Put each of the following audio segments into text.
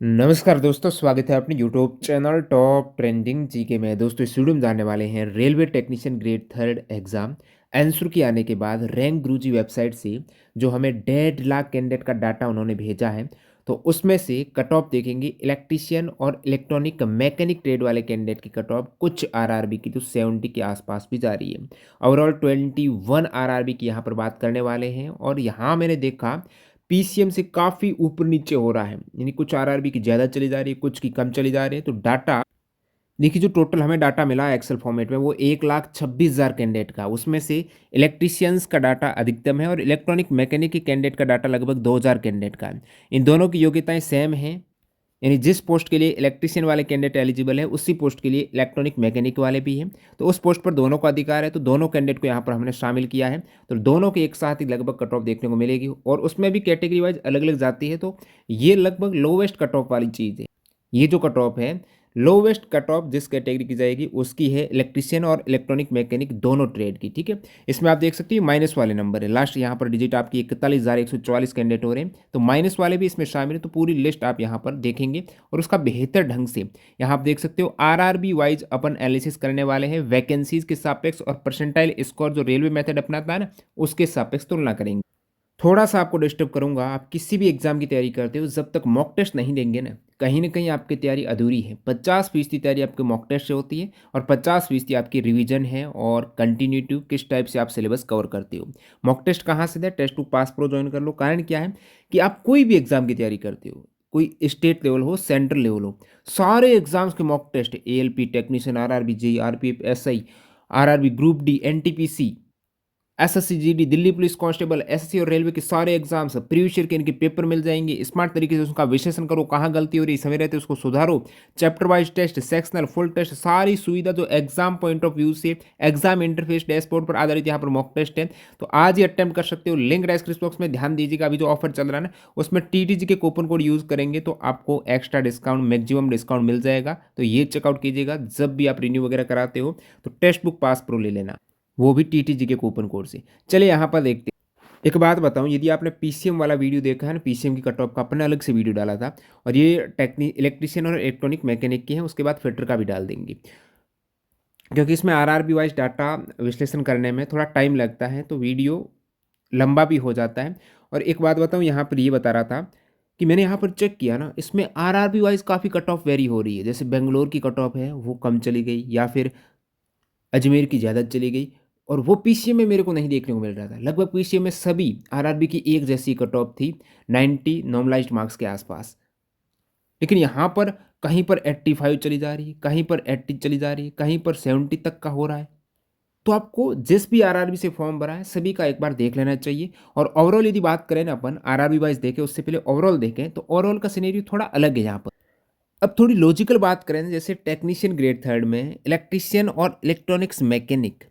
नमस्कार दोस्तों, स्वागत है अपने YouTube channel top trending GK में। दोस्तों इस वीडियो में जानने वाले हैं railway technician grade third exam answer की आने के बाद रैंक गुरुजी वेबसाइट से जो हमें 1.5 लाख कैंडिडेट का डाटा उन्होंने भेजा है, तो उसमें से कट ऑफ देखेंगे। इलेक्ट्रीशियन और इलेक्ट्रॉनिक मैकेनिक ट्रेड वाले कैंडिडेट की कट ऑफ कुछ आरआरबी की तो 70 के आसपास भी जा रही है। ओवरऑल 21 आरआरबी की यहाँ पर बात करने वाले हैं और यहाँ मैंने देखा पीसीएम से काफ़ी ऊपर-नीचे हो रहा है, यानी कुछ आरआरबी की ज़्यादा चली जा रही है, कुछ की कम चली जा रही है। तो डाटा देखिए, जो टोटल हमें डाटा मिला है एक्सेल फॉर्मेट में वो 1,26,000 कैंडिडेट का, उसमें से इलेक्ट्रीशियंस का डाटा अधिकतम है और इलेक्ट्रॉनिक मैकेनिक के कैंडिडेट का डाटा लगभग 2,000 कैंडिडेट का है। इन दोनों की योग्यताएँ सेम हैं, यानी जिस पोस्ट के लिए इलेक्ट्रीशियन वाले कैंडिडेट एलिजिबल है, उसी पोस्ट के लिए इलेक्ट्रॉनिक मैकेनिक वाले भी हैं। तो उस पोस्ट पर दोनों को अधिकार है, तो दोनों कैंडिडेट को यहाँ पर हमने शामिल किया है। तो दोनों के एक साथ ही लगभग कट ऑफ देखने को मिलेगी और उसमें भी कैटेगरी वाइज अलग-अलग जाती है। तो ये लगभग लोवेस्ट कट ऑफ वाली चीज़ है। ये जो कट ऑफ है, लोवेस्ट कट ऑफ जिस कैटेगरी की जाएगी उसकी है इलेक्ट्रीशियन और इलेक्ट्रॉनिक मैकेनिक दोनों ट्रेड की, ठीक है। इसमें आप देख सकते हैं माइनस वाले नंबर है, लास्ट यहाँ पर डिजिट आपकी 41,144 कैंडिडेट हो रहे हैं, तो माइनस वाले भी इसमें शामिल है। तो पूरी लिस्ट आप यहाँ पर देखेंगे और उसका बेहतर ढंग से यहाँ आप देख सकते हो आरआरबी वाइज अपन एनालिसिस करने वाले हैं। वैकेंसीज के सापेक्ष और परसेंटाइल स्कोर जो रेलवे मेथड अपनाता है ना, उसके सापेक्ष तुलना करेंगे। थोड़ा-सा आपको डिस्टर्ब करूँगा, आप किसी भी एग्ज़ाम की तैयारी करते हो, जब तक मॉक टेस्ट नहीं देंगे ना, कहीं न कहीं आपकी तैयारी अधूरी है। 50% तैयारी आपके मॉक टेस्ट से होती है और 50% आपकी रिवीजन है और कंटिन्यूटी किस टाइप से आप सिलेबस कवर करते हो। मॉक टेस्ट कहाँ से दें? Test to pass pro join कर लो। कारण क्या है कि आप कोई भी एग्ज़ाम की तैयारी करते हो, कोई स्टेट लेवल हो, सेंट्रल लेवल हो, सारे एग्ज़ाम्स के mock test ALP, technician, RRB, JEE, RPF, SI, RRB, group D, NTPC, SSC, GD, Delhi police constable, SSC और रेलवे के सारे एग्जाम्स प्रीवियस ईयर के इनके पेपर मिल जाएंगे। स्मार्ट तरीके से उसका विश्लेषण करो, कहाँ गलती हो रही है, समय रहते उसको सुधारो। Chapter wise test, sectional, full test, सारी सुविधा जो एग्जाम पॉइंट ऑफ व्यू से एग्जाम इंटरफेस डैशबोर्ड पर आधारित यहाँ पर मॉक टेस्ट है। तो आज ही अटेम्प्ट कर सकते हो। लिंक डिस्क्रिप्शन बॉक्स में ध्यान दीजिएगा, अभी जो ऑफर चल रहा है ना, उसमें टीटीजी के कूपन कोड यूज करेंगे तो आपको एक्स्ट्रा डिस्काउंट, मैक्सिमम डिस्काउंट मिल जाएगा। तो ये चेकआउट कीजिएगा जब भी आप रिन्यू वगैरह कराते हो, तो टेक्स्ट बुक पास प्रो ले लेना, वो भी टीटीजी के कूपन कोड से। चलिए यहाँ पर देखते हैं। एक बात बताऊँ, यदि आपने पीसीएम वाला वीडियो देखा है ना, पीसीएम की कट ऑफ का अपने अलग से वीडियो डाला था और ये इलेक्ट्रीशियन और इलेक्ट्रॉनिक मैकेनिक की है, उसके बाद फिटर का भी डाल देंगे, क्योंकि इसमें आरआरबी वाइज डाटा विश्लेषण करने में थोड़ा टाइम लगता है, तो वीडियो लंबा भी हो जाता है। और एक बात बताऊँ, यहाँ पर ये बता रहा था कि मैंने यहाँ पर चेक किया ना, इसमें आरआरबी वाइज काफ़ी कट ऑफ वेरी हो रही है। जैसे बेंगलोर की कट ऑफ है वो कम चली गई, या फिर अजमेर की ज़्यादा चली गई, और वो पीसीएम में मेरे को नहीं देखने को मिल रहा था। लगभग पीसीएम में सभी आरआरबी की एक जैसी कट ऑफ थी, 90 नॉर्मलाइज्ड मार्क्स के आसपास। लेकिन यहाँ पर कहीं पर 85 चली जा रही है, कहीं पर 80 चली जा रही है, कहीं पर 70 तक का हो रहा है। तो आपको जिस भी आरआरबी से फॉर्म भरा है सभी का एक बार देख लेना चाहिए। और ओवरऑल यदि बात करें ना, अपन आरआरबी वाइज देखें उससे पहले ओवरऑल देखें, तो ओवरऑल का सिनेरियो थोड़ा अलग है यहाँ पर। अब थोड़ी लॉजिकल बात करें ना, जैसे टेक्नीशियन ग्रेड थर्ड में इलेक्ट्रीशियन और इलेक्ट्रॉनिक्स मैकेनिक,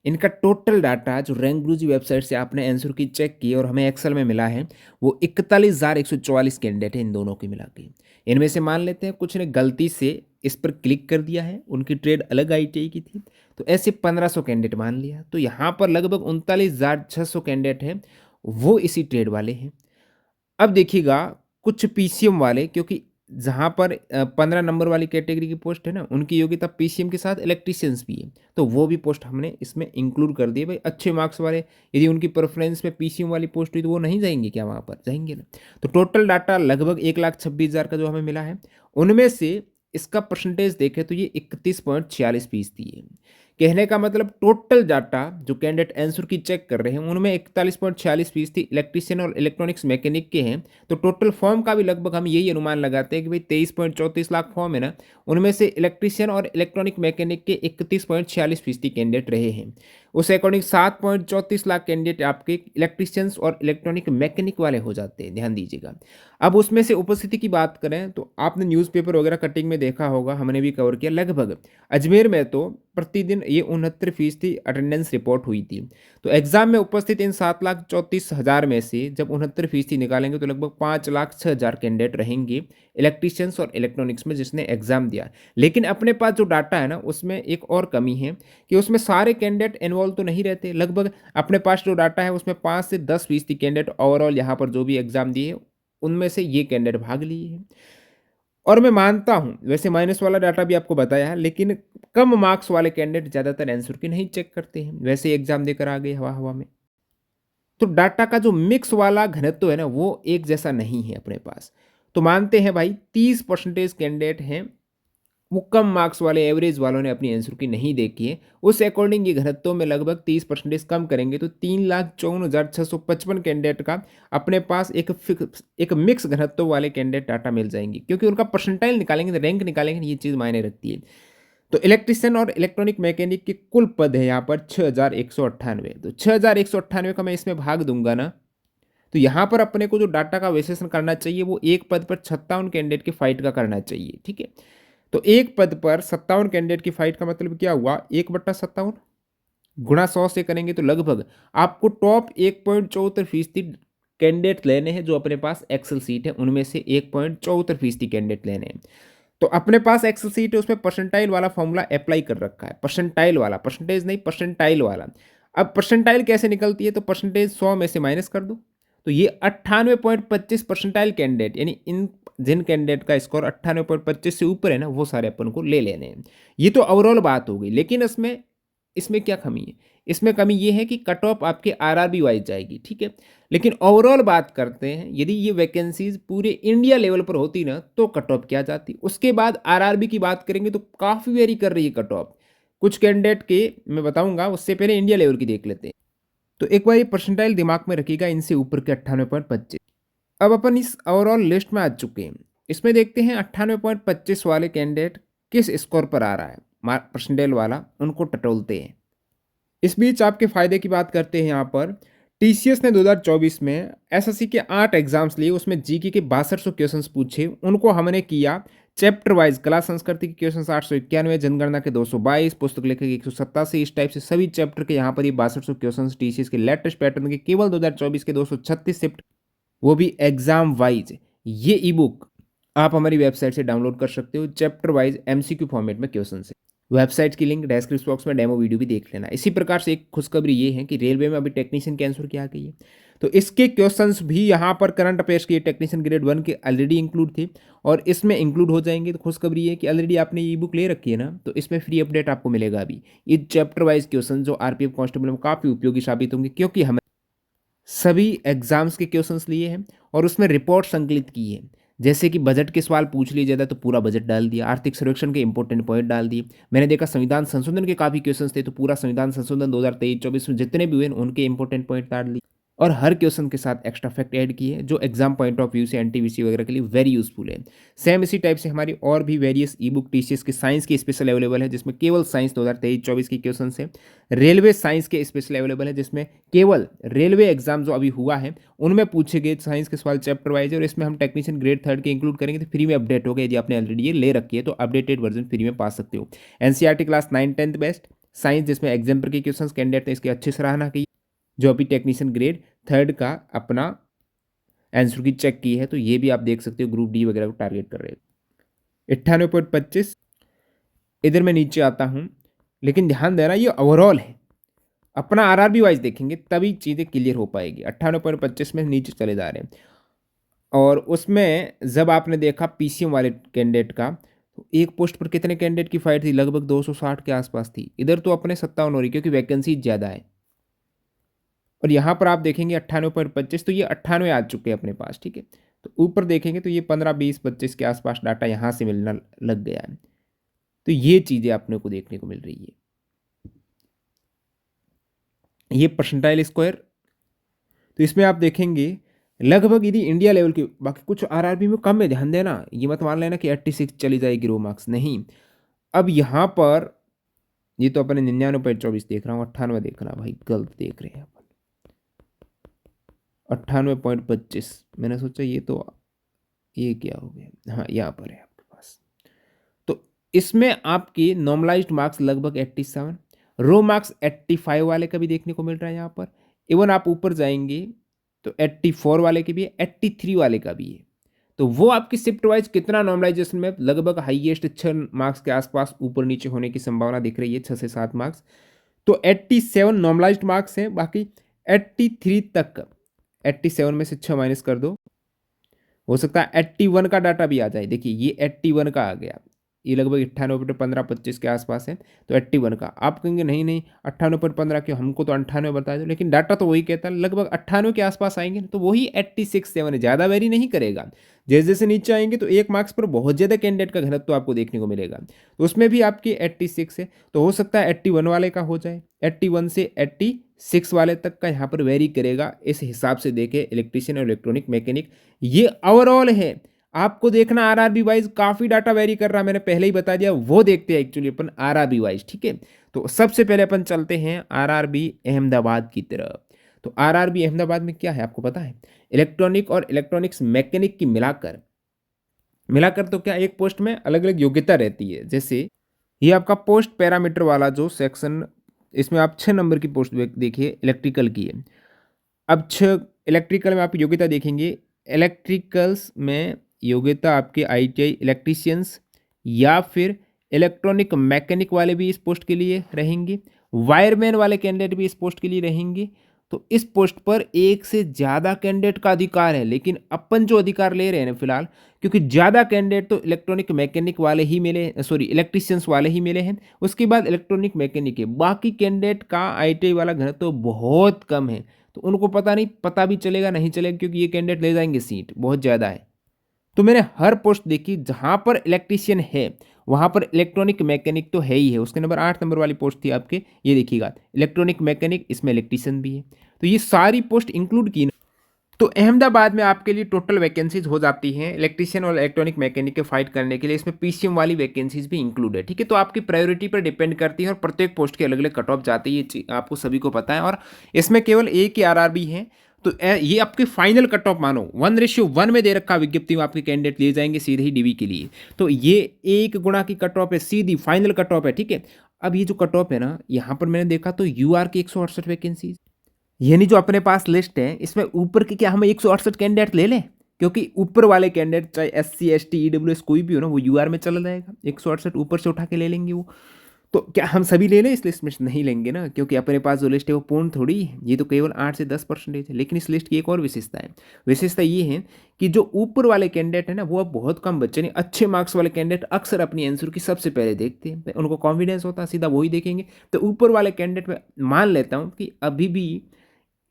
इनका टोटल डाटा जो रैंक गुरुजी वेबसाइट से आपने आंसर की चेक की और हमें एक्सेल में मिला है, वो 41,144 कैंडिडेट है इन दोनों की मिला के। इनमें से मान लेते हैं कुछ ने गलती से इस पर क्लिक कर दिया है, उनकी ट्रेड अलग आईटीआई की थी, तो ऐसे 1,500 कैंडिडेट मान लिया, तो यहाँ पर लगभग 39,600 कैंडिडेट हैं, वो इसी ट्रेड वाले हैं। अब देखिएगा, कुछ पीसीएम वाले, क्योंकि जहाँ पर 15 नंबर वाली कैटेगरी की पोस्ट है ना, उनकी योग्यता पीसीएम के साथ इलेक्ट्रीशियंस भी है, तो वो भी पोस्ट हमने इसमें इंक्लूड कर दिए। भाई अच्छे मार्क्स वाले यदि उनकी प्रेफरेंस में पीसीएम वाली पोस्ट हुई तो वो नहीं जाएंगे क्या? वहाँ पर जाएंगे ना। तो टोटल डाटा लगभग 1,26,000 का जो हमें मिला है, उनमें से इसका परसेंटेज देखें तो ये 31.46% है। कहने का मतलब टोटल डाटा जो कैंडिडेट आंसर की चेक कर रहे हैं उनमें 41.46% इलेक्ट्रीशियन और इलेक्ट्रॉनिक्स मैकेनिक के हैं। तो टोटल फॉर्म का भी लगभग हम यही अनुमान लगाते हैं कि भाई 23.34 लाख फॉर्म है ना, उनमें से इलेक्ट्रीशियन और इलेक्ट्रॉनिक मैकेनिक के 31.46% कैंडिडेट रहे हैं। उस अकॉर्डिंग 7.34 लाख कैंडिडेट आपके इलेक्ट्रीशियंस और इलेक्ट्रॉनिक मैकेनिक वाले हो जाते हैं, ध्यान दीजिएगा। अब उसमें से उपस्थिति की बात करें तो आपने न्यूज़पेपर वगैरह कटिंग में देखा होगा, हमने भी कवर किया। लगभग अजमेर में तो प्रतिदिन ये 69% अटेंडेंस रिपोर्ट हुई थी। तो एग्जाम में उपस्थित इन 7,34,000 में से जब 69% निकालेंगे तो लगभग 5,06,000 कैंडिडेट रहेंगे इलेक्ट्रीशियंस और इलेक्ट्रॉनिक्स में जिसने एग्जाम दिया। लेकिन अपने पास जो डाटा है ना, उसमें एक और कमी है कि उसमें सारे कैंडिडेट इन्वॉल्व तो नहीं रहते। लगभग अपने पास जो डाटा है उसमें 5 से 10% कैंडिडेट ओवरऑल यहाँ पर जो भी एग्जाम दिए उनमें से ये कैंडिडेट भाग लिए हैं। और मैं मानता हूँ वैसे माइनस वाला डाटा भी आपको बताया है, लेकिन कम मार्क्स वाले कैंडिडेट ज़्यादातर आंसर की नहीं चेक करते हैं, वैसे ही एग्जाम देकर आ गए हवा-हवा में। तो डाटा का जो मिक्स वाला घनत्व है ना, वो एक जैसा नहीं है अपने पास। तो मानते हैं भाई 30% कैंडिडेट हैं, वो कम मार्क्स वाले एवरेज वालों ने अपनी आंसर की नहीं देखी है। उस अकॉर्डिंग ये घनत्व में लगभग 30% कम करेंगे तो 3,54,655 कैंडिडेट का अपने पास एक मिक्स घनत्व वाले कैंडिडेट डाटा मिल जाएंगे, क्योंकि उनका परसेंटाइल निकालेंगे, रैंक निकालेंगे, ये चीज़ मायने रखती है। तो इलेक्ट्रिशियन और इलेक्ट्रॉनिक मैकेनिक के कुल पद है यहाँ पर 6,198। तो 6,198 का मैं इसमें भाग दूंगा ना, तो यहाँ पर अपने को जो डाटा का विश्लेषण करना चाहिए वो एक पद पर 57 कैंडिडेट की फाइट का करना चाहिए, ठीक है। तो एक पद पर 57 कैंडिडेट की फाइट का मतलब क्या हुआ, 1/57 गुणा 100 से करेंगे तो लगभग आपको टॉप 1.74% कैंडिडेट लेने हैं, जो अपने पास एक्सेल सीट है उनमें से 1.74% कैंडिडेट लेने हैं। तो अपने पास एक्सेल सीट है, उसमें परसेंटाइल वाला फॉर्मूला अप्लाई कर रखा है, परसेंटाइल वाला, परसेंटेज नहीं, परसेंटाइल वाला। अब परसेंटाइल कैसे निकलती है, तो परसेंटेज 100 में से माइनस कर दो, तो ये 98.25 परसेंटाइल कैंडिडेट, यानी इन जिन कैंडिडेट का स्कोर 98.25 से ऊपर है ना, वो सारे अपन को ले लेने हैं। ये तो ओवरऑल बात हो गई, लेकिन इसमें इसमें क्या कमी है, इसमें कमी ये है कि कट ऑफ आपके आरआरबी वाइज जाएगी, ठीक है। लेकिन ओवरऑल बात करते हैं, यदि ये वैकेंसीज पूरे इंडिया लेवल पर होती ना तो कट ऑफ क्या जाती। उसके बाद आरआरबी की बात करेंगे तो काफ़ी वेरी कर रही है कट ऑफ, कुछ कैंडिडेट के मैं बताऊंगा, उससे पहले इंडिया लेवल की देख लेते हैं। तो एक बार ये परसेंटाइल दिमाग में रखिएगा, इनसे ऊपर के 98.25। अब अपन इस ओवरऑल लिस्ट में आ चुके हैं, इसमें देखते हैं 98.25 वाले कैंडिडेट किस स्कोर पर आ रहा है, मार्क परसेंटाइल वाला, उनको टटोलते हैं। इस बीच आपके फायदे की बात करते हैं, यहाँ पर टीसीएस ने 2024 में एसएससी के 8 एग्जाम्स लिए, उसमें जीके के 6200 क्वेश्चंस पूछे, उनको हमने किया चैप्टर वाइज। कला संस्कृति के क्वेश्चन 891, जनगणना के 222, पुस्तक लेखक 187, इस टाइप से सभी चैप्टर के यहाँ पर ये 6200 क्वेश्चन टीसीएस के लेटेस्ट पैटर्न के केवल 2024 के 236 शिफ्ट, वो भी एग्जाम वाइज। ये ई बुक आप हमारी वेबसाइट से डाउनलोड कर सकते हो, चैप्टर वाइज एमसीक्यू फॉर्मेट में क्वेश्चन से। वेबसाइट की लिंक डिस्क्रिप्शन बॉक्स में, डेमो वीडियो भी देख लेना। इसी प्रकार से एक खुशखबरी ये है कि रेलवे में अभी टेक्नीशियन की आंसर की आ गई है, तो इसके क्वेश्चंस भी यहाँ पर करंट अफेयर्स के टेक्नीशियन ग्रेड 1 के ऑलरेडी इंक्लूड थे और इसमें इंक्लूड हो जाएंगे। तो खुशखबरी ये है कि ऑलरेडी आपने ये बुक ले रखी है ना, तो इसमें फ्री अपडेट आपको मिलेगा अभी। ये चैप्टर वाइज क्वेश्चन जो आरपीएफ कांस्टेबल में काफ़ी उपयोगी साबित होंगे, क्योंकि हम सभी एग्जाम्स के क्वेश्चंस लिए हैं और उसमें रिपोर्ट संकलित की है। जैसे कि बजट के सवाल पूछ लिए जाता तो पूरा बजट डाल दिया, आर्थिक सर्वेक्षण के इंपॉर्टेंट पॉइंट डाल दिए। मैंने देखा संविधान संशोधन के काफ़ी क्वेश्चंस थे, तो पूरा संविधान संशोधन 2023-24 में जितने भी हुए उनके इंपॉर्टेंट पॉइंट डाल दिए और हर क्वेश्चन के साथ एक्स्ट्रा फैक्ट ऐड किए, जो एग्जाम पॉइंट ऑफ व्यू से एनटीवीसी वगैरह के लिए वेरी यूजफुल है। सेम इसी टाइप से हमारी और भी वेरियस ई बुक टीसीएस के साइंस की स्पेशल अवेलेबल है, जिसमें केवल साइंस 2023-24 की क्वेश्चन है। रेलवे साइंस के स्पेशल अवेलेबल है, जिसमें केवल रेलवे एग्जाम जो अभी हुआ है उनमें पूछे गए साइंस के सवाल चैप्टर वाइज है, और इसमें हम टेक्नीशियन ग्रेड 3 के इंक्लूड करेंगे तो फ्री में अपडेट हो गया। यदि आपने ऑलरेडी ये ले रखी है तो अपडेटेड वर्जन फ्री में पा सकते हो। एनसीईआरटी क्लास 9-10 बेस्ट साइंस, जिसमें एग्जाम्पल के क्वेश्चन कैंडिडेट ने इसकी अच्छी सराहना की, जो अभी टेक्नीशियन ग्रेड 3 का अपना आंसर की चेक की है, तो ये भी आप देख सकते हो ग्रुप डी वगैरह को टारगेट कर रहे हैं। 98.25 इधर मैं नीचे आता हूँ, लेकिन ध्यान देना ये ओवरऑल है, अपना आरआरबी वाइज देखेंगे तभी चीज़ें क्लियर हो पाएगी। 98.25 में नीचे चले जा रहे हैं, और उसमें जब आपने देखा पीसीएम वाले कैंडिडेट का, तो एक पोस्ट पर कितने कैंडिडेट की फाइट थी, लगभग 260 के आसपास थी। इधर तो अपने 57 हो रही, क्योंकि वैकेंसी ज़्यादा है। और यहाँ पर आप देखेंगे 98.25, तो ये 98 आ चुके हैं अपने पास, ठीक है। तो ऊपर देखेंगे तो ये 15, 20, 25 के आसपास डाटा यहाँ से मिलना लग गया है। तो ये चीज़ें अपने को देखने को मिल रही है। ये परसेंटाइल स्क्वायर, तो इसमें आप देखेंगे लगभग यदि इंडिया लेवल की, बाकी कुछ आरआरबी में कम है, ध्यान देना, ये मत मान लेना कि 86 चली जाएगी रो मार्क्स, नहीं। अब यहाँ पर ये तो अपने 99.24 देख रहा हूँ, 98 देख रहा भाई, गलत देख रहे हैं। 98.25, मैंने सोचा ये क्या हो गया, हाँ यहाँ पर है आपके पास। तो इसमें आपके नॉर्मलाइज्ड मार्क्स लगभग 87, रो मार्क्स 85 वाले का भी देखने को मिल रहा है यहाँ पर। इवन आप ऊपर जाएंगे तो 84 वाले के भी है, 83 वाले का भी है। तो वो आपकी शिफ्ट वाइज कितना नॉर्मलाइजेशन में लगभग हाईएस्ट 6 मार्क्स के आसपास ऊपर नीचे होने की संभावना दिख रही है, 6 से 7 मार्क्स। तो 87 नॉर्मलाइज्ड मार्क्स हैं, बाकी 83 तक, 87 में से 6 माइनस कर दो हो सकता है 81 का डाटा भी आ जाए। देखिए ये 81 का आ गया, ये लगभग 98.15-25 के आसपास है, तो 81 का। आप कहेंगे नहीं नहीं 98.15 क्यों, हमको तो 98 बता दो, लेकिन डाटा तो वही कहता है, लगभग 98 के आसपास आएंगे तो वही 86-7 ज़्यादा वेरी नहीं करेगा। जैसे जैसे नीचे आएंगे तो एक मार्क्स पर बहुत ज़्यादा कैंडिडेट का घनत्व तो आपको देखने को मिलेगा, तो उसमें भी आपकी 86 है, तो हो सकता है 81 वाले का हो जाए, 81 से 86 वाले तक का यहाँ पर वेरी करेगा। इस हिसाब से देखे इलेक्ट्रीशियन और इलेक्ट्रॉनिक मैकेनिक ये ओवरऑल है। आपको देखना आरआरबी वाइज काफ़ी डाटा वेरी कर रहा है, मैंने पहले ही बता दिया, वो देखते हैं एक्चुअली अपन आरआरबी वाइज। ठीक है, तो सबसे पहले अपन चलते हैं आरआरबी अहमदाबाद की तरफ। तो आरआरबी अहमदाबाद में क्या है आपको पता है, इलेक्ट्रॉनिक और इलेक्ट्रॉनिक्स मैकेनिक की मिलाकर मिलाकर तो क्या एक पोस्ट में अलग अलग योग्यता रहती है। जैसे ये आपका पोस्ट पैरामीटर वाला जो सेक्शन, इसमें आप 6 नंबर की पोस्ट देखिए इलेक्ट्रिकल की है। अब 6 इलेक्ट्रिकल में आप योग्यता देखेंगे, इलेक्ट्रिकल्स में योग्यता आपके आईटीआई इलेक्ट्रीशियंस या फिर इलेक्ट्रॉनिक मैकेनिक वाले भी इस पोस्ट के लिए रहेंगे, वायरमैन वाले कैंडिडेट भी इस पोस्ट के लिए रहेंगे। तो इस पोस्ट पर एक से ज़्यादा कैंडिडेट का अधिकार है, लेकिन अपन जो अधिकार ले रहे हैं फिलहाल, क्योंकि ज़्यादा कैंडिडेट तो इलेक्ट्रॉनिक मैकेनिक वाले ही मिले, सॉरी इलेक्ट्रीशियंस वाले ही मिले हैं, उसके बाद इलेक्ट्रॉनिक मैकेनिक है, बाकी कैंडिडेट का आईटीआई वाला घनत्व तो बहुत कम है, तो उनको पता नहीं, पता भी चलेगा नहीं चलेगा, क्योंकि ये कैंडिडेट ले जाएंगे, सीट बहुत ज़्यादा है। तो मैंने हर पोस्ट देखी जहाँ पर इलेक्ट्रीशियन है वहाँ पर इलेक्ट्रॉनिक मैकेनिक तो है ही है। उसके नंबर 8 नंबर वाली पोस्ट थी आपके, ये देखिएगा इलेक्ट्रॉनिक मैकेनिक, इसमें इलेक्ट्रीशियन भी है, तो ये सारी पोस्ट इंक्लूड की। तो अहमदाबाद में आपके लिए टोटल वैकेंसीज हो जाती हैं इलेक्ट्रीशियन और इलेक्ट्रॉनिक मैकेनिक के फाइट करने के लिए, इसमें पीसीएम वाली वैकेंसीज भी इंक्लूड है। ठीक है, तो आपकी प्रायोरिटी पर डिपेंड करती है और प्रत्येक पोस्ट के अलग अलग कट ऑफ जाती है, ये आपको सभी को पता है। और इसमें केवल एक ही आरआरबी है, तो ये आपके फाइनल कट ऑफ मानो 1:1 में दे रखा विज्ञप्ति में आपके कैंडिडेट ले जाएंगे सीधे ही डीवी के लिए, तो ये 1 गुणा की कट ऑफ है, सीधी फाइनल कट ऑफ है। ठीक है, अब ये जो कट ऑफ है ना, यहाँ पर मैंने देखा तो यूआर की 168 वैकेंसीज, यानी जो अपने पास लिस्ट है इसमें ऊपर के क्या हम 168 कैंडिडेट ले लें, क्योंकि ऊपर वाले कैंडिडेट चाहे SC ST EWS कोई भी हो ना, वो यूआर में चला जाएगा, 168 ऊपर से उठा के ले लेंगे वो। तो क्या हम सभी ले लें इस लिस्ट में, नहीं लेंगे ना, क्योंकि अपने पास जो लिस्ट है वो पूर्ण थोड़ी है, ये तो केवल 8 से 10% है। लेकिन इस लिस्ट की एक और विशेषता है, विशेषता ये है कि जो ऊपर वाले कैंडिडेट है ना, वो अब बहुत कम बच्चे नहीं, अच्छे मार्क्स वाले कैंडिडेट अक्सर अपनी आंसर की सबसे पहले देखते हैं, उनको कॉन्फिडेंस होता है सीधा वही देखेंगे। तो ऊपर वाले कैंडिडेट में मान लेता हूँ कि अभी भी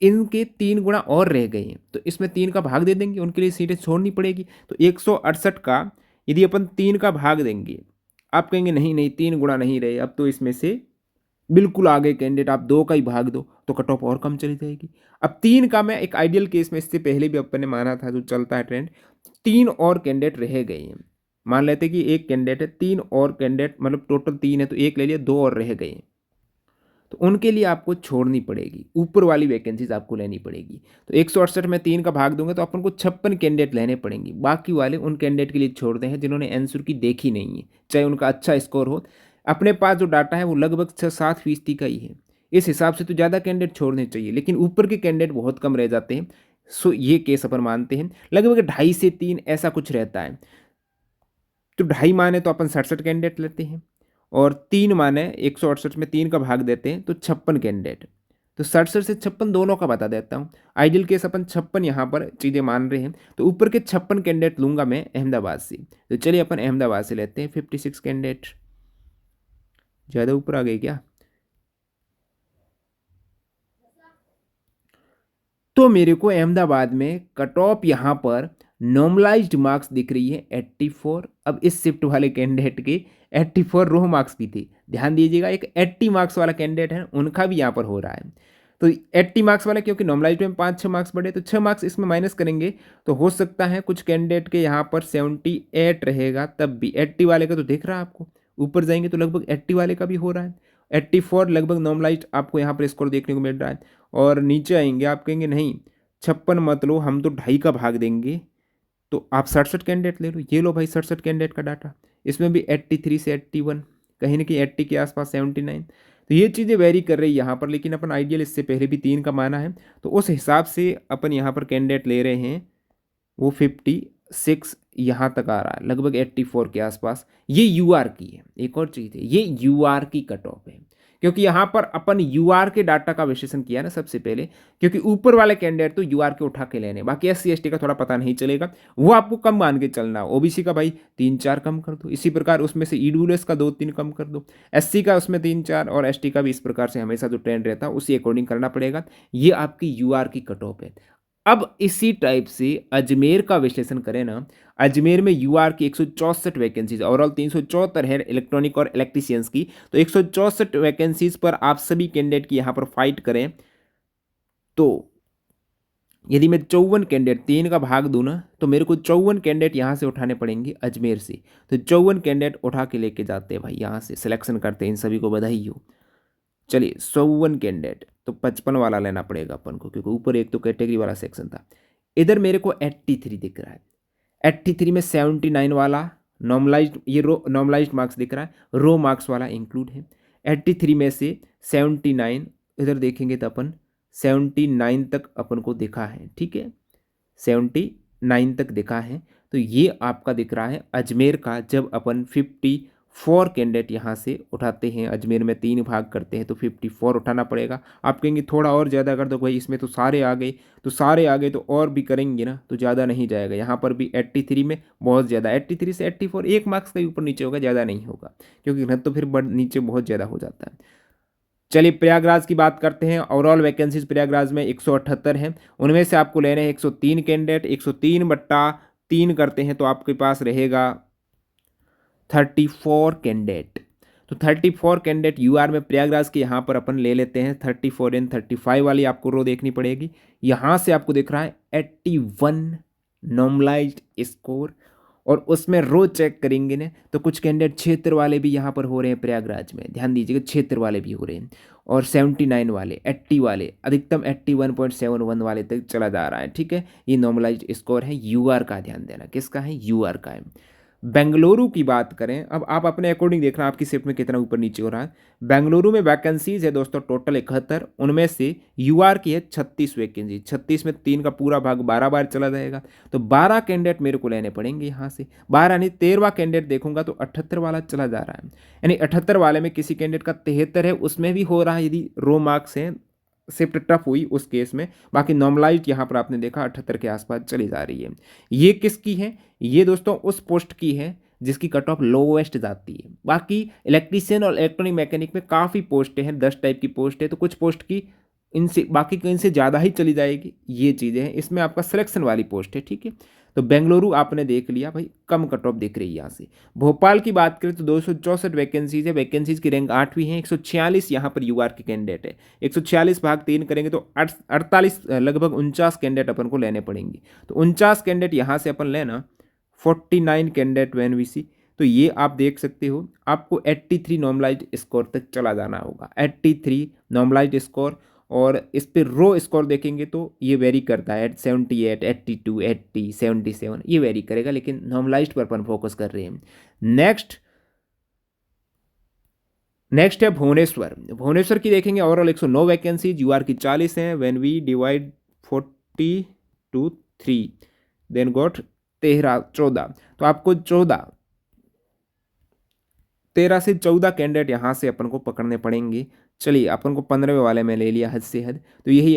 इनके 3 गुणा और रह गए हैं, तो इसमें 3 का भाग दे देंगे, उनके लिए सीटें छोड़नी पड़ेगी। तो 168 का यदि अपन 3 का भाग देंगे, आप कहेंगे नहीं नहीं 3 गुणा नहीं रहे, अब तो इसमें से बिल्कुल आगे कैंडिडेट आप 2 का ही भाग दो, तो कट ऑफ और कम चली जाएगी। अब 3 का मैं एक आइडियल केस में, इससे पहले भी अपन ने माना था, जो चलता है ट्रेंड, 3 और कैंडिडेट रह गए हैं, मान लेते कि एक कैंडिडेट है, 3 और कैंडिडेट, मतलब टोटल 3 है, तो एक ले लिया, 2 और रह गए हैं, तो उनके लिए आपको छोड़नी पड़ेगी, ऊपर वाली वैकेंसीज आपको लेनी पड़ेगी। तो 168 में 3 का भाग दूंगा तो अपन को 56 कैंडिडेट लेने पड़ेंगे, बाकी वाले उन कैंडिडेट के लिए छोड़ते हैं जिन्होंने आंसर की देखी नहीं है, चाहे उनका अच्छा स्कोर हो। अपने पास जो डाटा है वो लगभग 6-7% का ही है, इस हिसाब से तो ज़्यादा कैंडिडेट छोड़ने चाहिए, लेकिन ऊपर के कैंडिडेट बहुत कम रह जाते हैं। सो ये केस अपन मानते हैं, लगभग 2.5 से 3 ऐसा कुछ रहता है। तो 2.5 माने तो अपन 67 कैंडिडेट लेते हैं, और 3 माने 168 में 3 का भाग देते हैं तो 56 कैंडिडेट। तो 67 से 56 दोनों का बता देता हूँ, आइडियल केस अपन 56 यहाँ पर चीज़ें मान रहे हैं, तो ऊपर के 56 कैंडिडेट लूँगा मैं अहमदाबाद से। तो चलिए अपन अहमदाबाद से लेते हैं 56 कैंडिडेट, ज़्यादा ऊपर आ गए क्या। तो मेरे को अहमदाबाद में कट ऑफ यहाँ पर नॉर्मलाइज्ड मार्क्स दिख रही है 84। अब इस शिफ्ट वाले कैंडिडेट के 84 रो मार्क्स भी थे, ध्यान दीजिएगा, एक 80 मार्क्स वाला कैंडिडेट है उनका भी यहाँ पर हो रहा है। तो 80 मार्क्स वाला, क्योंकि नॉर्मलाइज्ड में 5-6 मार्क्स बढ़े, तो 6 मार्क्स इसमें माइनस करेंगे, तो हो सकता है कुछ कैंडिडेट के यहाँ पर 78 रहेगा, तब भी 80 वाले का तो दिख रहा है आपको, ऊपर जाएंगे तो लगभग 80 वाले का भी हो रहा है, 84 लगभग नॉर्मलाइज्ड आपको यहाँ पर स्कोर देखने को मिल रहा है। और नीचे आएंगे, आप कहेंगे नहीं 56 मत लो, हम तो 2.5 का भाग देंगे, तो आप 67 कैंडिडेट ले लो, ये लो भाई 67 कैंडिडेट का डाटा, इसमें भी 83 से 81, कहीं ना कहीं 80 के आसपास 79। तो ये चीज़ें वेरी कर रही है यहाँ पर, लेकिन अपन आइडियल इससे पहले भी 3 का माना है, तो उस हिसाब से अपन यहाँ पर कैंडिडेट ले रहे हैं, वो 56 यहाँ तक आ रहा है, लगभग 84 के आसपास। ये यूआर की है, एक और चीज़ है, ये यूआर की कट ऑफ है, क्योंकि यहाँ पर अपन यूआर के डाटा का विश्लेषण किया ना सबसे पहले, क्योंकि ऊपर वाले कैंडिडेट तो यूआर के उठा के लेने, बाकी एससी एसटी का थोड़ा पता नहीं चलेगा, वो आपको कम मान के चलना। ओबीसी का भाई 3-4 कम कर दो, इसी प्रकार उसमें से ईडब्ल्यूएस का 2-3 कम कर दो, एससी का उसमें 3-4 और एसटी का भी इस प्रकार से हमेशा जो ट्रेंड रहता है उसी अकॉर्डिंग करना पड़ेगा। ये आपकी यूआर की कट ऑफ है। अब इसी टाइप से अजमेर का विश्लेषण करें ना, अजमेर में यूआर की 164 वैकेंसीज, ओवरऑल 374 है इलेक्ट्रॉनिक और इलेक्ट्रीशियंस की, तो 164 वैकेंसीज पर आप सभी कैंडिडेट की यहाँ पर फाइट करें तो यदि मैं 54 कैंडिडेट 3 का भाग दूँ ना, तो मेरे को 54 कैंडिडेट यहाँ से उठाने पड़ेंगे अजमेर से। तो 54 कैंडिडेट उठा के लेके जाते हैं भाई, यहाँ से सिलेक्शन करते हैं, इन सभी को बधाई हो। चलिए 54 कैंडिडेट तो 55 वाला लेना पड़ेगा अपन को, क्योंकि ऊपर एक तो कैटेगरी वाला सेक्शन था। इधर मेरे को 83 दिख रहा है, 83 में 79 वाला नॉर्मलाइज्ड, ये रो नॉर्मलाइज्ड मार्क्स दिख रहा है, रो मार्क्स वाला इंक्लूड है। 83 में से 79 इधर देखेंगे तो अपन 79 तक अपन को दिखा है, ठीक है, 79 तक दिखा है। तो ये आपका दिख रहा है अजमेर का। जब अपन 54 कैंडिडेट यहाँ से उठाते हैं, अजमेर में 3 भाग करते हैं तो 54 उठाना पड़ेगा। आप कहेंगे थोड़ा और ज़्यादा कर दो भाई, इसमें तो सारे आ गए, तो सारे आ गए तो और भी करेंगे ना तो ज़्यादा नहीं जाएगा। यहाँ पर भी 83 में बहुत ज़्यादा, 83 से 84 1 मार्क्स का ही ऊपर नीचे होगा, ज़्यादा नहीं होगा, क्योंकि न तो फिर नीचे बहुत ज़्यादा हो जाता है। चलिए प्रयागराज की बात करते हैं। ओवरऑल वैकेंसीज प्रयागराज में 178 हैं, उनमें से आपको लेने हैं 103 कैंडिडेट। 103/3 करते हैं तो आपके पास रहेगा 34 कैंडिडेट। तो 34 कैंडिडेट यूआर में प्रयागराज के यहाँ पर अपन ले लेते हैं। 34 एंड 35 वाली आपको रो देखनी पड़ेगी। यहाँ से आपको दिख रहा है 81 नॉर्मलाइज्ड स्कोर, और उसमें रो चेक करेंगे ना तो कुछ कैंडिडेट क्षेत्र वाले भी यहाँ पर हो रहे हैं प्रयागराज में, ध्यान दीजिएगा, क्षेत्र वाले भी हो रहे हैं। और 79 वाले, 80 वाले, अधिकतम 81.71 वाले तक चला जा रहा है, ठीक है। ये नॉर्मलाइज्ड स्कोर है यूआर का, ध्यान देना किसका है, यूआर का है। बेंगलुरु की बात करें, अब आप अपने अकॉर्डिंग देखना आपकी शिफ्ट में कितना ऊपर नीचे हो रहा है। बेंगलुरु में वैकेंसीज है दोस्तों टोटल 71, उनमें से यूआर की है 36 वैकेंसी। 36 में 3 का पूरा भाग 12 बार चला जाएगा, तो 12 कैंडिडेट मेरे को लेने पड़ेंगे यहाँ से। 12 नहीं 13वां कैंडिडेट देखूंगा तो 78 वाला चला जा रहा है, यानी 78 वाले में किसी कैंडिडेट का 73 है, उसमें भी हो रहा है यदि रो मार्क्स हैं, शिफ्ट टफ हुई उस केस में। बाकी नॉर्मलाइज्ड यहाँ पर आपने देखा 78 के आसपास चली जा रही है। ये किसकी है, ये दोस्तों उस पोस्ट की है जिसकी कट ऑफ लोवेस्ट जाती है। बाकी इलेक्ट्रीशियन और इलेक्ट्रॉनिक मैकेनिक में काफ़ी पोस्टें हैं, 10 टाइप की पोस्ट है, तो कुछ पोस्ट की इनसे बाकी की इनसे ज़्यादा ही चली जाएगी, ये चीज़ें हैं। इसमें आपका सिलेक्शन वाली पोस्ट है, ठीक है। तो बेंगलुरु आपने देख लिया भाई, कम कट ऑफ दिख रही है यहाँ से। भोपाल की बात करें तो 264 वैकेंसीज है, वैकेंसीज की रैंक 8वीं है, 146 यहाँ पर यूआर के कैंडिडेट है। 146/3 करेंगे तो 48 लगभग 49 कैंडिडेट अपन को लेने पड़ेंगे। तो 49 कैंडिडेट यहाँ से अपन लेना, 49 कैंडिडेट वैन वीसी, तो ये आप देख सकते हो आपको 83 नॉर्मलाइज्ड स्कोर तक चला जाना होगा। 83 नॉर्मलाइज्ड स्कोर, और इस पर रो स्कोर देखेंगे तो ये वेरी करता है, 78, 82, 80, 77 ये वेरी करेगा, लेकिन नॉर्मलाइज्ड पर अपन फोकस कर रहे हैं। नेक्स्ट है भुवनेश्वर। भुवनेश्वर की देखेंगे ओवरऑल 109 वैकेंसीज, यूआर की 40 हैं। When we divide 40 to 3 then got 14, तो आपको 13 से 14 कैंडिडेट यहाँ से अपन को पकड़ने पड़ेंगे। चलिए अपन को 15वें वाले में ले लिया हद से हद, तो यही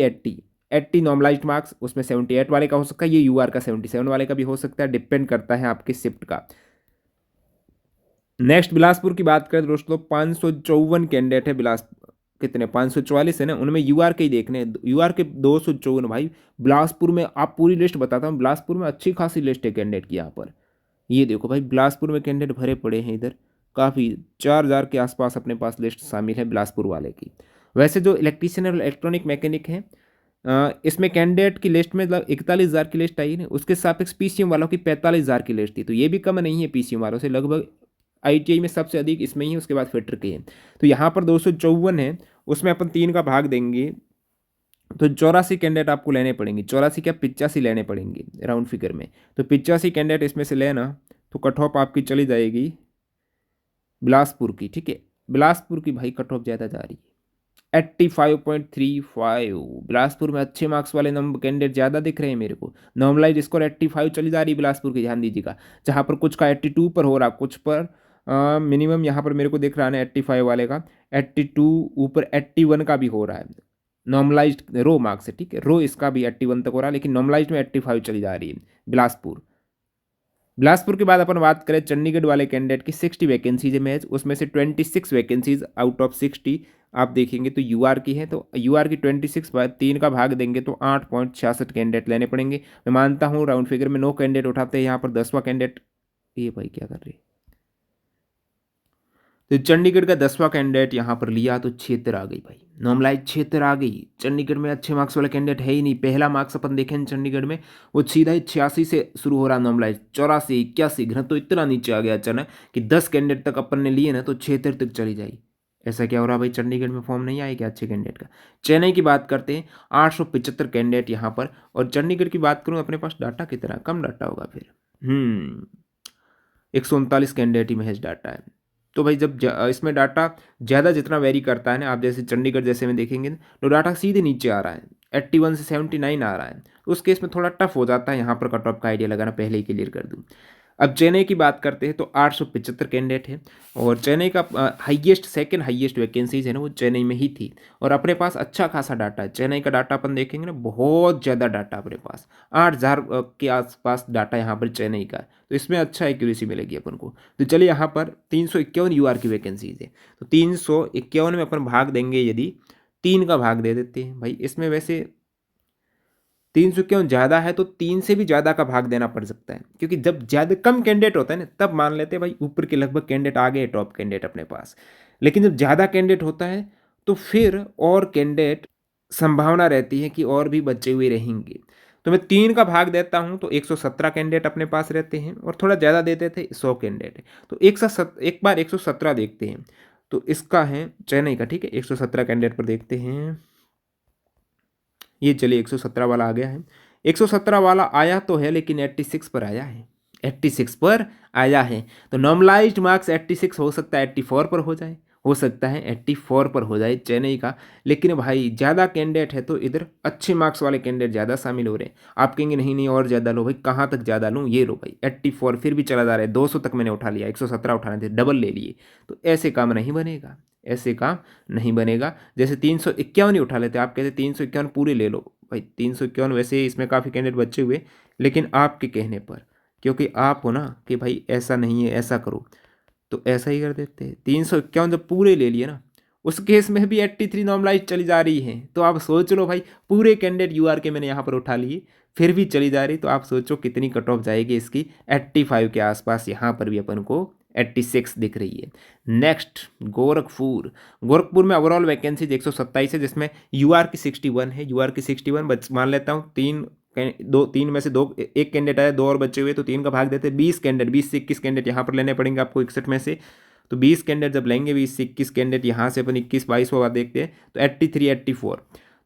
80 नॉर्मलाइज्ड मार्क्स, उसमें 78 वाले का हो सकता है, ये यूआर का 77 वाले का भी हो सकता है, डिपेंड करता है आपके शिफ्ट का। नेक्स्ट बिलासपुर की बात करें दोस्तों, 554 कैंडिडेट है बिलासपुर, कितने 544 है ना, उनमें यूआर के ही देखने हैं, यूआर के 254 भाई। बिलासपुर में आप पूरी लिस्ट बताता हूँ, बिलासपुर में अच्छी खासी लिस्ट है कैंडिडेट की यहाँ पर। ये देखो भाई बिलासपुर में कैंडिडेट भरे पड़े हैं, इधर काफ़ी 4000 के आसपास अपने पास लिस्ट शामिल है बिलासपुर वाले की। वैसे जो इलेक्ट्रीशियन और इलेक्ट्रॉनिक मैकेनिक हैं, इसमें कैंडिडेट की लिस्ट में 41,000 की लिस्ट आई है, उसके सापेक्ष पीसीएम वालों की 45,000 की लिस्ट थी, तो ये भी कम नहीं है पीसीएम वालों से। लगभग आईटीआई में सबसे अधिक इसमें ही है, उसके बाद फिटर के हैं। तो यहाँ पर 254 है, उसमें अपन 3 का भाग देंगे तो 84 कैंडिडेट आपको लेने पड़ेंगे। 84 क्या 85 लेने पड़ेंगे राउंड फिगर में। तो 85 कैंडिडेट इसमें से लेना, तो कट ऑफ आपकी चली जाएगी बिलासपुर की, ठीक है। बिलासपुर की भाई कट ऑफ ज़्यादा जा रही है, 85.35। बिलासपुर में अच्छे मार्क्स वाले नंबर कैंडिडेट ज़्यादा दिख रहे हैं मेरे को। नॉर्मलाइज स्कोर 85 चली जा रही है बिलासपुर की, ध्यान दीजिएगा। जहाँ पर कुछ का 82 पर हो रहा, कुछ पर मिनिमम यहाँ पर मेरे को दिख रहा है 85 वाले का, 82 ऊपर 81 का भी हो रहा है नॉर्मलाइज्ड रो मार्क्स है, ठीक है। रो इसका भी 81 तक हो रहा है, लेकिन नॉर्मलाइज्ड में 85 चली जा रही है। बिलासपुर, बिलासपुर के बाद अपन बात करें चंडीगढ़ वाले कैंडिडेट की, 60 वैकेंसीज है मैच, उसमें से 26 वैकेंसीज आउट ऑफ 60 आप देखेंगे तो यूआर की है। तो यूआर की 26 3 का भाग देंगे तो 8.66 कैंडिडेट लेने पड़ेंगे। मैं मानता हूँ राउंड फिगर में 9 कैंडिडेट उठाते हैं, यहाँ पर 10वां कैंडिडेट, ये भाई क्या कर रही है, तो चंडीगढ़ का 10वां कैंडिडेट यहाँ पर लिया तो 76 आ गई भाई, नॉर्मलाइज 76 आ गई। चंडीगढ़ में अच्छे मार्क्स वाला कैंडिडेट है ही नहीं। पहला मार्क्स अपन देखें चंडीगढ़ में वो सीधा ही 86 से शुरू हो रहा नॉर्मलाइज, 84 81 घन तो इतना नीचे आ गया अचानक कि 10 कैंडिडेट तक अपन ने लिए ना तो 76 तक चली जाए। ऐसा क्या हो रहा भाई, चंडीगढ़ में फॉर्म नहीं आए क्या अच्छे कैंडिडेट का। चेन्नई की बात करते हैं, 875 कैंडिडेट यहाँ पर। और चंडीगढ़ की बात करूँ, अपने पास डाटा कितना कम डाटा होगा फिर, 139 कैंडिडेट ही महज डाटा है। तो भाई जब इसमें डाटा ज़्यादा जितना वेरी करता है ना, आप जैसे चंडीगढ़ जैसे में देखेंगे तो डाटा सीधे नीचे आ रहा है, 81 से 79 आ रहा है, तो उस केस में थोड़ा टफ हो जाता है यहाँ पर कट ऑफ का आइडिया लगाना, पहले ही क्लियर कर दूँ। अब चेन्नई की बात करते हैं तो 875 कैंडिडेट है, और चेन्नई का हाईएस्ट सेकंड हाईएस्ट वैकेंसीज है ना वो चेन्नई में ही थी, और अपने पास अच्छा खासा डाटा है। चेन्नई का डाटा अपन देखेंगे ना, बहुत ज़्यादा डाटा अपने पास, 8000 के आसपास डाटा यहाँ पर चेन्नई का, तो इसमें अच्छा एक्यूरेसी मिलेगी अपन को। तो चलिए यहाँ पर 351 यूआर की वैकेंसीज है, तो 351 में अपन भाग देंगे, यदि 3 का भाग दे देते हैं भाई, इसमें वैसे 300 क्यों ज़्यादा है तो 3 से भी ज़्यादा का भाग देना पड़ सकता है, क्योंकि जब ज़्यादा कम कैंडिडेट होता है ना तब मान लेते हैं भाई ऊपर के लगभग कैंडिडेट आ गए टॉप कैंडिडेट अपने पास, लेकिन जब ज़्यादा कैंडिडेट होता है तो फिर और कैंडिडेट संभावना रहती है कि और भी बचे हुए रहेंगे। तो मैं 3 का भाग देता हूँ तो 117 कैंडिडेट अपने पास रहते हैं, और थोड़ा ज़्यादा देते थे 100 कैंडिडेट, तो एक बार 117 देखते हैं। तो इसका है चेन्नई का, ठीक है, 117 कैंडिडेट पर देखते हैं। ये चलिए 117 वाला आ गया है, 117 वाला आया तो है लेकिन 86 पर आया है, 86 पर आया है। तो नॉर्मलाइज्ड मार्क्स 86 हो सकता है 84 पर हो जाए, हो सकता है 84 पर हो जाए चेन्नई का। लेकिन भाई ज़्यादा कैंडिडेट है तो इधर अच्छे मार्क्स वाले कैंडिडेट ज़्यादा शामिल हो रहे हैं। आप कहेंगे नहीं नहीं और ज़्यादा लो भाई, कहाँ तक ज़्यादा लूँ, ये लो भाई 84 फिर भी चला जा रहा है, 200 तक मैंने उठा लिया, 117 उठाने थे डबल ले लिए। तो ऐसे काम नहीं बनेगा, ऐसे काम नहीं बनेगा। जैसे 351 ही उठा लेते, आप कहते 351 पूरे ले लो भाई, 351 वैसे इसमें काफ़ी कैंडिडेट बचे हुए, लेकिन आपके कहने पर, क्योंकि आप हो ना कि भाई ऐसा नहीं है ऐसा करो, तो ऐसा ही कर देते हैं। 351 जब पूरे ले लिए ना, उस केस में भी 83 नॉर्मलाइज चली जा रही है। तो आप सोच लो भाई, पूरे कैंडिडेट यूआर के मैंने यहाँ पर उठा लिए फिर भी चली जा रही, तो आप सोचो कितनी कट ऑफ जाएगी इसकी, 85 के आसपास यहाँ पर भी अपन को 86 दिख रही है। नेक्स्ट गोरखपुर, गोरखपुर में ओवरऑल वैकेंसीज 127 है, जिसमें यूआर की 61 है, यूआर की 61 मान लेता हूँ, तीन में से दो, एक कैंडिडेट आया, 2 और बचे हुए, तो 3 का भाग देते, 20 कैंडिडेट, 20 से 21 कैंडिडेट यहाँ पर लेने पड़ेंगे आपको 61 में से। तो 20 कैंडिडेट जब लेंगे, 20 से 21 कैंडिडेट यहाँ से अपन 21 22 को देखते हैं तो 83 84,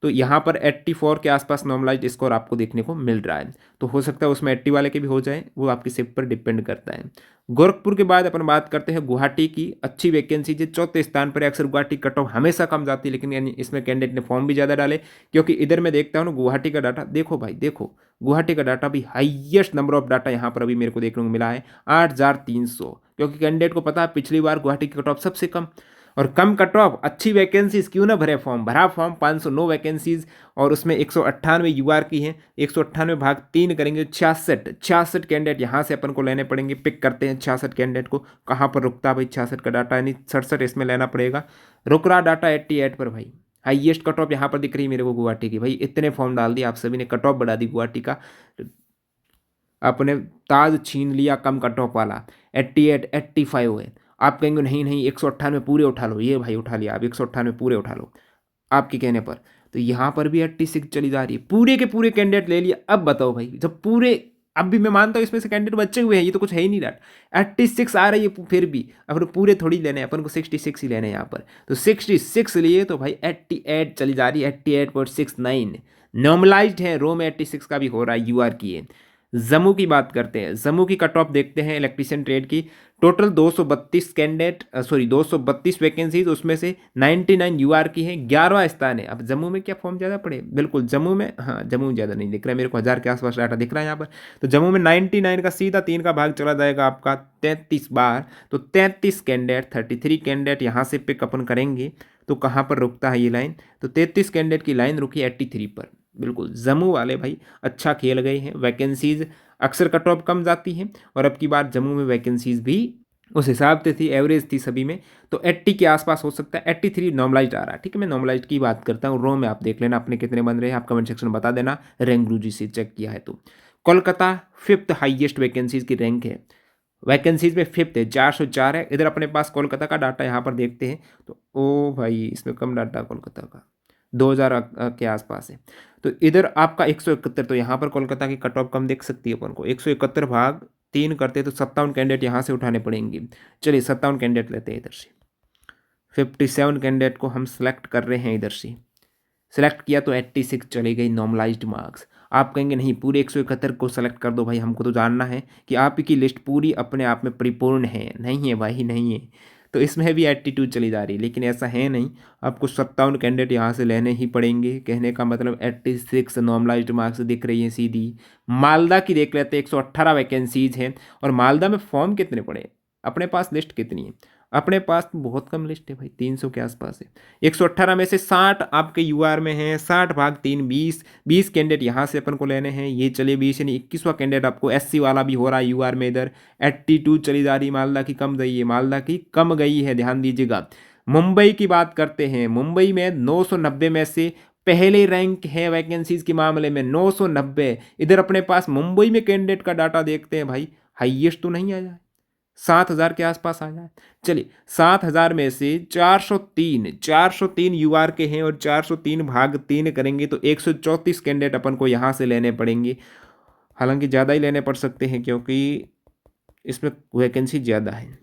तो यहाँ पर 84 के आसपास नॉर्मलाइज्ड स्कोर आपको देखने को मिल रहा है। तो हो सकता है उसमें 80 वाले के भी हो जाए, वो आपकी शिफ्ट पर डिपेंड करता है। गोरखपुर के बाद अपन बात करते हैं गुवाहाटी की, अच्छी वैकेंसी है, चौथे स्थान पर। अक्सर गुवाहाटी कट ऑफ हमेशा कम जाती है, लेकिन इसमें कैंडिडेट ने फॉर्म भी ज़्यादा डाले, क्योंकि इधर मैं देखता हूँ ना गुवाहाटी का डाटा, देखो भाई देखो, गुवाहाटी का डाटा भी हाईएस्ट नंबर ऑफ डाटा यहाँ पर अभी मेरे को देखने को मिला है 8300, क्योंकि कैंडिडेट को पता है पिछली बार गुवाहाटी की कट ऑफ सबसे कम, और कम कट ऑफ अच्छी वैकेंसीज क्यों ना भरे फॉर्म, भरा फॉर्म 509 वैकेंसीज, और उसमें 198 यूआर की हैं, 198 भाग 3 करेंगे 66 कैंडिडेट यहाँ से अपन को लेने पड़ेंगे। पिक करते हैं 66 कैंडिडेट को, कहाँ पर रुकता है भाई 66 का डाटा, यानी 67 इसमें लेना पड़ेगा। रुक रहा डाटा 88 पर भाई, हाईएस्ट कट ऑफ यहाँ पर दिख रही है मेरे को गुवाहाटी की। भाई इतने फॉर्म डाल दिए आप सभी ने, कट ऑफ बढ़ा दी गुवाहाटी का, अपने ताज छीन लिया कम कट ऑफ वाला, 88 85 है। आप कहेंगे नहीं नहीं 198 पूरे उठा लो, ये भाई उठा लिया, आप 198 पूरे उठा लो आपके कहने पर। तो यहाँ पर भी 86 चली जा रही है, पूरे के पूरे कैंडिडेट ले लिया। अब बताओ भाई, जब पूरे, अब भी मैं मानता हूँ इसमें से कैंडिडेट बचे हुए हैं, ये तो कुछ है ही नहीं डाट, 86 आ रही है फिर भी, अपन पूरे थोड़ी लेने हैं, अपन को 66 ही लेने हैं यहाँ पर। तो 66 लिए तो भाई 88 चली जा रही है, 88.69 नॉर्मलाइज्ड है, रो में 86 का भी हो रहा है, यूआर की है। जम्मू की बात करते हैं, जम्मू की कट ऑफ देखते हैं इलेक्ट्रीशियन ट्रेड की। टोटल 232 कैंडिडेट, सॉरी 232 वैकेंसीज, उसमें से 99 यूआर की है, 11वां स्थान है। अब जम्मू में क्या फॉर्म ज़्यादा पड़े? बिल्कुल जम्मू में, हाँ जम्मू में ज़्यादा नहीं दिख रहा है मेरे को, 1000 के आसपास डाटा दिख रहा है यहाँ पर। तो जम्मू में 99 का सीधा 3 का भाग चला जाएगा आपका 33 बार, तो 33 कैंडिडेट, 33 कैंडिडेट यहाँ से पिक अपन करेंगे। तो कहाँ पर रुकता है ये लाइन? तो 33 कैंडिडेट की लाइन रुकी 83 पर। बिल्कुल जम्मू वाले भाई अच्छा खेल गए हैं। वैकेंसीज अक्सर कट ऑफ कम जाती है, और अब की बार जम्मू में वैकेंसीज भी उस हिसाब से थी, एवरेज थी सभी में, तो 80 के आसपास हो सकता है। 83 नॉर्मलाइज्ड आ रहा है, ठीक है। मैं नॉर्मलाइज्ड की बात करता हूँ, रो में आप देख लेना अपने कितने बन रहे हैं, आप कमेंट सेक्शन में बता देना, रैंक गुरुजी से चेक किया है तो। कोलकाता 5th हाईएस्ट वैकेंसीज की रैंक है, वैकेंसीज में 5th है, 404 है। इधर अपने पास कोलकाता का डाटा यहाँ पर देखते हैं, तो ओ भाई इसमें कम डाटा कोलकाता का, 2000 के आसपास है। तो इधर आपका 171, तो यहाँ पर कोलकाता की कट ऑफ कम देख सकती है अपन को। 171 भाग 3 करते तो 57 कैंडिडेट यहाँ से उठाने पड़ेंगे। चलिए 57 कैंडिडेट लेते हैं इधर से, 57 कैंडिडेट को हम सेलेक्ट कर रहे हैं इधर से। सेलेक्ट किया तो 86 चले गई नॉर्मलाइज्ड मार्क्स। आप कहेंगे नहीं पूरे 171 को सेलेक्ट कर दो भाई, हमको तो जानना है कि आप की लिस्ट पूरी अपने आप में परिपूर्ण है। नहीं है भाई, नहीं है, तो इसमें भी 82 चली जा रही है, लेकिन ऐसा है नहीं। आपको 57 कैंडिडेट यहाँ से लेने ही पड़ेंगे। कहने का मतलब 86 नॉर्मलाइज्ड मार्क्स दिख रही है सीधी। मालदा की देख लेते हैं, 118 वैकेंसीज हैं, और मालदा में फॉर्म कितने पड़े? अपने पास लिस्ट कितनी है? अपने पास तो बहुत कम लिस्ट है भाई, 300 के आसपास है। 118 में से 60 आपके यूआर में हैं, 60 भाग 3 20 कैंडिडेट यहाँ से अपन को लेने हैं। ये चलिए 20 यानी 21वां कैंडिडेट आपको एससी वाला भी हो रहा है यूआर में। इधर 82 चली जा रही, मालदा की कम गई है, मालदा की कम गई है, ध्यान दीजिएगा। मुंबई की बात करते हैं, मुंबई में 990 में से पहले रैंक है वैकेंसीज के मामले में, 990। इधर अपने पास मुंबई में कैंडिडेट का डाटा देखते हैं भाई, हाईएस्ट तो नहीं आया है, 7000 के आसपास आ जाए। चलिए 7000 में से 403 यूआर के हैं, और 403 भाग 3 करेंगे तो 134 कैंडिडेट अपन को यहाँ से लेने पड़ेंगे। हालांकि ज़्यादा ही लेने पड़ सकते हैं, क्योंकि इसमें वैकेंसी ज़्यादा है,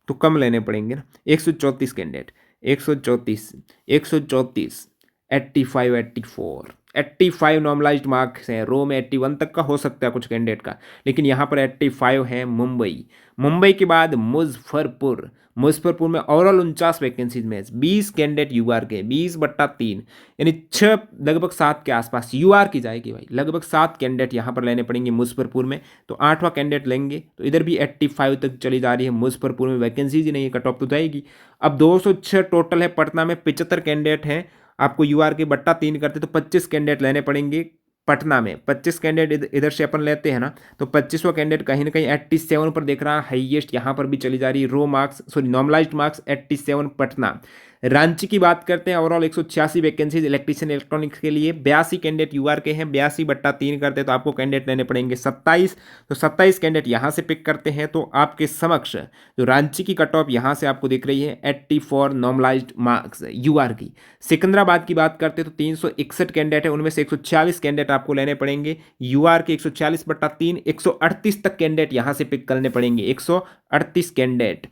तो कम लेने पड़ेंगे ना। 134 कैंडिडेट, 134, 134, 85, 84, 85 नॉर्मलाइज्ड मार्क्स हैं। रो में 81 तक का हो सकता है कुछ कैंडिडेट का, लेकिन यहाँ पर 85 है। मुंबई, मुंबई के बाद मुजफ्फरपुर, मुजफ्फरपुर में ओवरऑल 49 वैकेंसीज में 20 कैंडिडेट यूआर के, 20/3 यानी 6 लगभग 7 के आसपास यूआर की जाएगी भाई। लगभग 7 कैंडिडेट यहाँ पर लेने पड़ेंगे मुजफ्फरपुर में, तो 8वां कैंडिडेट लेंगे, तो इधर भी 85 तक चली जा रही है। मुजफ्फरपुर में वैकेंसीज ही नहीं है, कट ऑफ तो जाएगी। अब 206 टोटल है, पटना में 75 कैंडिडेट हैं। आपको यूआर के बट्टा 3 करते तो 25 कैंडिडेट लेने पड़ेंगे पटना में। 25 कैंडिडेट इधर से अपन लेते हैं ना, तो 25वां कैंडिडेट कहीं ना कहीं 87 पर देख रहा है, हाईएस्ट यहाँ पर भी चली जा रही है। Raw marks, sorry normalized marks 87 Patna. Ranchi की बात करते हैं, ओवरऑल 186 वैकेंसीज इलेक्ट्रीशियन इलेक्ट्रॉनिक्स के लिए, 82 कैंडिडेट यूआर के हैं, 82/3 करते हैं तो आपको कैंडिडेट लेने पड़ेंगे 27। तो 27 कैंडिडेट यहाँ से पिक करते हैं, तो आपके समक्ष जो रांची की कट ऑफ यहाँ से आपको दिख रही है 84 नॉर्मलाइज्ड मार्क्स यूआर की। सिकंदराबाद की बात करते हैं तो 361 कैंडिडेट है, उनमें से 140 कैंडिडेट आपको लेने पड़ेंगे यूआर के, 140/3, 138 तक कैंडिडेट यहाँ से पिक करने पड़ेंगे। 138 candidate,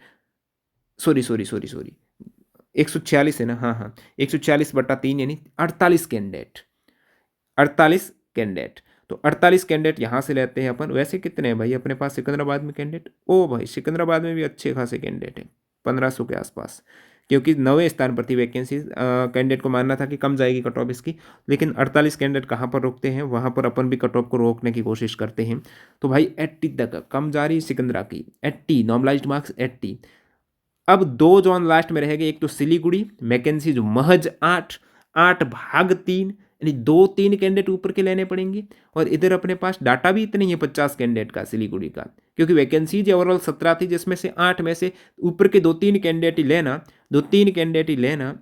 sorry sorry sorry sorry 146 है ना, हाँ हाँ, 140/3 यानी 48 कैंडिडेट, 48 कैंडिडेट। तो 48 कैंडिडेट यहाँ से लेते हैं अपन। वैसे कितने हैं भाई अपने पास सिकंदराबाद में कैंडिडेट? ओ भाई सिकंदराबाद में भी अच्छे खासे कैंडिडेट हैं, 1500 के आसपास, क्योंकि 9वें स्थान पर थी वैकेंसी। कैंडिडेट को मानना था कि कम जाएगी कट ऑफ इसकी, लेकिन 48 कैंडिडेट कहाँ पर रोकते हैं, वहाँ पर अपन भी कट ऑफ को रोकने की कोशिश करते हैं। तो भाई 80 तक कम जा रही सिकंदरा की, 80 नॉर्मलाइज्ड मार्क्स 80। अब 2 जोन लास्ट में रहेंगे, एक तो सिलीगुड़ी, वैकेंसी जो महज 8/3 यानी 2-3 कैंडिडेट ऊपर के लेने पड़ेंगे। और इधर अपने पास डाटा भी इतना ही है 50 कैंडिडेट का सिलीगुड़ी का, क्योंकि वैकेंसीज ओवरऑल 17 थी, जिसमें से 8 में से ऊपर के 2-3 कैंडिडेट ही लेना, 2-3 कैंडिडेट ही लेना,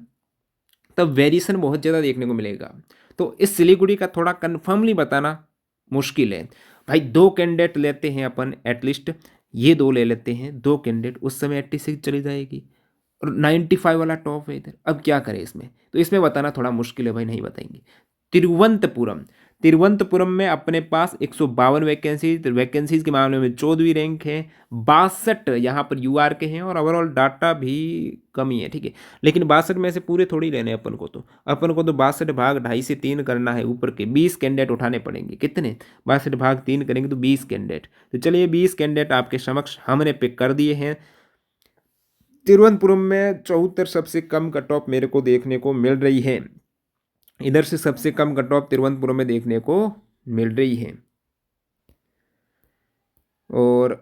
तब वेरिएशन बहुत ज़्यादा देखने को मिलेगा। तो इस सिलीगुड़ी का थोड़ा कन्फर्मली बताना मुश्किल है भाई। 2 कैंडिडेट लेते हैं अपन एटलीस्ट, ये 2 ले लेते हैं 2 कैंडिडेट, उस समय 86 चली जाएगी, और 95 वाला टॉप है इधर। अब क्या करें इसमें? तो इसमें बताना थोड़ा मुश्किल है भाई, नहीं बताएंगे। तिरुवनंतपुरम, तिरुवनंतपुरम में अपने पास 152 वैकेंसीज के मामले में 14वीं रैंक है। 62 यहाँ पर यूआर के हैं और ओवरऑल डाटा भी कमी है, ठीक है। लेकिन 62 में से पूरे थोड़ी लेने हैं अपन को, तो 62 भाग 2.5 से 3 करना है, ऊपर के 20 कैंडिडेट उठाने पड़ेंगे। कितने? 62 भाग 3 करेंगे तो 20 कैंडिडेट। तो चलिए 20 कैंडिडेट आपके समक्ष हमने पिक कर दिए हैं। तिरुवनंतपुरम में 74 सबसे कम कट ऑफ मेरे को देखने को मिल रही है। इधर से सबसे कम कट ऑफ तिरुवनंतपुरम में देखने को मिल रही है। और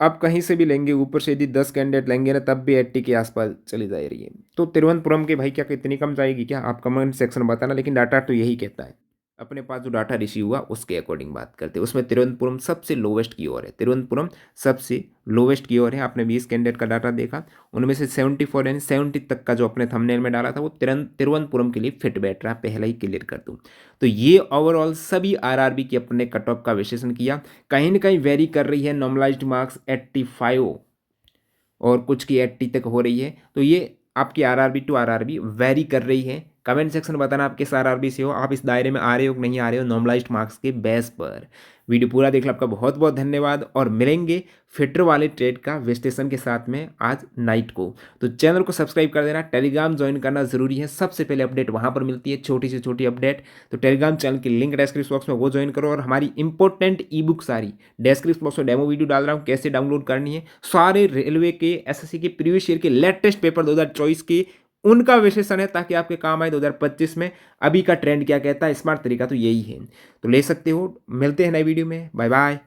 अब कहीं से भी लेंगे, ऊपर से यदि 10 कैंडिडेट लेंगे ना, तब भी 80 के आसपास चली जा रही है। तो तिरुवनंतपुरम के भाई क्या कितनी कम जाएगी क्या? आप कमेंट सेक्शन में बताना, लेकिन डाटा तो यही कहता है। अपने पास जो डाटा रिसीव हुआ उसके अकॉर्डिंग बात करते हैं, उसमें तिरुवनंतपुरम सबसे लोवेस्ट की ओर है। तिरुवनंतपुरम सबसे लोवेस्ट की ओर है। आपने 20 कैंडिडेट का डाटा देखा, उनमें से 74 यानी 70 तक का जो अपने थंबनेल में डाला था वो तिरुवनंतपुरम के लिए फिट बैठ रहा है। पहला ही क्लियर कर दूँ तो ये ओवरऑल सभी आरआरबी के अपने कट ऑफ का विश्लेषण किया। कहीं ना कहीं वेरी कर रही है, नॉर्मलाइज्ड मार्क्स 85 और कुछ की 80 तक हो रही है। तो ये आपकी आरआरबी टू आरआरबी वेरी कर रही है। कमेंट सेक्शन में बताना आप किस आरआरबी से हो, आप इस दायरे में आ रहे हो कि नहीं आ रहे हो नॉर्मलाइज्ड मार्क्स के बेस पर। वीडियो पूरा देखना आपका बहुत बहुत धन्यवाद, और मिलेंगे फिटर वाले ट्रेड का विश्लेषण के साथ में आज नाइट को। तो चैनल को सब्सक्राइब कर देना, टेलीग्राम ज्वाइन करना जरूरी है, सबसे पहले अपडेट वहां पर मिलती है, छोटी से छोटी अपडेट। तो टेलीग्राम चैनल की लिंक डिस्क्रिप्शन बॉक्स में वो ज्वाइन करो, और हमारी इंपॉर्टेंट ई बुक सारी डिस्क्रिप्शन बॉक्स में डेमो वीडियो डाल रहा हूँ कैसे डाउनलोड करनी है। सारे रेलवे के एसएससी के प्रीवियस ईयर के लेटेस्ट पेपर 2024 के उनका विश्लेषण है, ताकि आपके काम आए 2025 में। अभी का ट्रेंड क्या कहता है, स्मार्ट तरीका तो यही है। तो ले सकते हो। मिलते हैं नई वीडियो में, बाय बाय।